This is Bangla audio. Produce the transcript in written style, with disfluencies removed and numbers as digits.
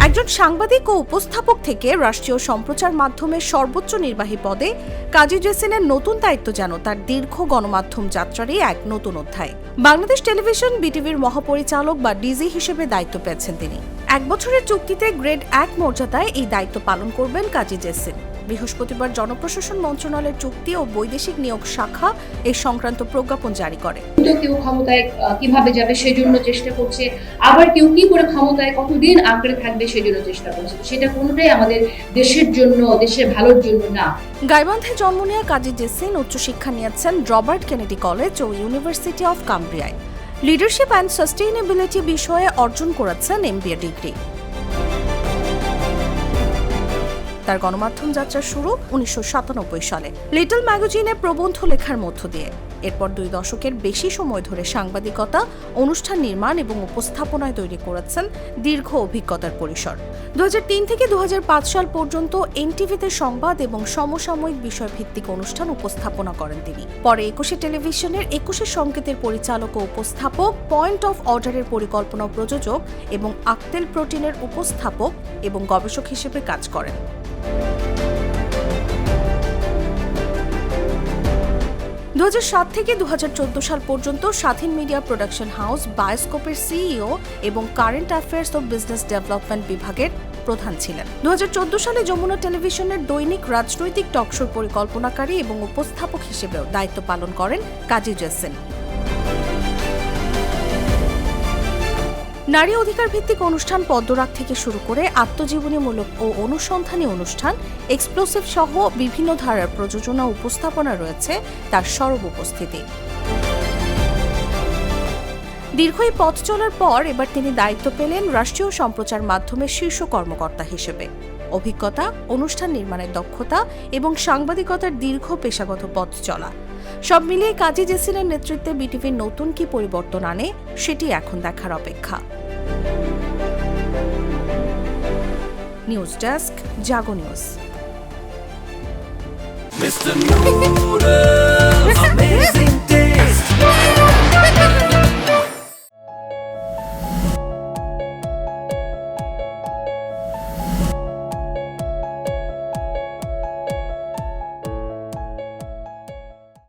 একজন সাংবাদিক ও উপস্থাপক থেকে রাষ্ট্রীয় সম্প্রচার মাধ্যমের সর্বোচ্চ নির্বাহী পদে কাজী জেসিনের নতুন দায়িত্ব যেন তার দীর্ঘ গণমাধ্যম যাত্রারই এক নতুন অধ্যায়। বাংলাদেশ টেলিভিশন বিটিভির মহাপরিচালক বা ডিজি হিসেবে দায়িত্ব পেয়েছেন তিনি। 1 বছরের চুক্তিতে গ্রেড 1 মর্যাদায় এই দায়িত্ব পালন করবেন কাজী জেসিন। বৃহস্পতিবার জনপ্রশাসন মন্ত্রণালয়ের চুক্তি ও বৈদেশিক নিয়োগ শাখা এই সংক্রান্ত প্রজ্ঞাপন জারি করে। কেউ ক্ষমতায় কিভাবে যাবে সেজন্য চেষ্টা করছে, আবার কেউ কি করে ক্ষমতায় কতদিন আঁকড়ে থাকবে সেজন্য চেষ্টা করছে। সেটা কোনোটাই আমাদের দেশের জন্য, দেশের ভালোর জন্য না। গাইবান্ধায় জন্ম নেওয়া কাজী জেসিন উচ্চশিক্ষা নিয়েছেন রবার্ট কেনেডি কলেজ ও ইউনিভার্সিটি অফ কামব্রিয়ায়। লিডারশিপ অ্যান্ড সাস্টেইনেবিলিটি বিষয়ে অর্জন করেছেন এমবিএ ডিগ্রি। তার গণমাধ্যম যাত্রা শুরু 1997 সালে লিটল ম্যাগাজিনে প্রবন্ধ লেখার মধ্য দিয়ে। এরপর 2 দশকের বেশি সময় ধরে সাংবাদিকতা, অনুষ্ঠান নির্মাণ এবং উপস্থাপনায় তৈরি করেছেন দীর্ঘ অভিজ্ঞতার পরিসর। 2003 থেকে 2005 সাল পর্যন্ত এনটিভিতে সংবাদ এবং সমসাময়িক বিষয়ভিত্তিক অনুষ্ঠান উপস্থাপনা করেন তিনি। পরে 21 টেলিভিশনের 21 সংকেতের পরিচালক ও উপস্থাপক, পয়েন্ট অফ অর্ডারের পরিকল্পনা ও প্রযোজক এবং আকতেল প্রোটিনের উপস্থাপক এবং গবেষক হিসেবে কাজ করেন। 2007 থেকে 2014 সাল পর্যন্ত স্বাধীন মিডিয়া প্রোডাকশন হাউস বায়োস্কোপের সিইও এবং কারেন্ট অ্যাফেয়ার্স ও বিজনেস ডেভেলপমেন্ট বিভাগের প্রধান ছিলেন। 2014 সালে যমুনা টেলিভিশনের দৈনিক রাজনৈতিক টকশোর পরিকল্পনাকারী এবং উপস্থাপক হিসেবেও দায়িত্ব পালন করেন কাজী জেসিন। নারী অধিকার ভিত্তিক অনুষ্ঠান পদ্মরাগ থেকে শুরু করে আত্মজীবনীমূলক ও অনুসন্ধানী অনুষ্ঠান, এক্সপ্লোসিভ সহ বিভিন্ন ধারার প্রযোজনা উপস্থাপনা রয়েছে তার সরব উপস্থিতি। দীর্ঘ এই পথ চলার পর এবার তিনি দায়িত্ব পেলেন রাষ্ট্রীয় সম্প্রচার মাধ্যমের শীর্ষ কর্মকর্তা হিসেবে। অভিজ্ঞতা, অনুষ্ঠান নির্মাণের দক্ষতা এবং সাংবাদিকতার দীর্ঘ পেশাগত পথ চলা সব মিলিয়ে কাজী জেসিনের নেতৃত্বে বিটিভির নতুন কি পরিবর্তন আনে সেটি এখন দেখার অপেক্ষা। নিউজ ডেস্ক, জাগো নিউজ।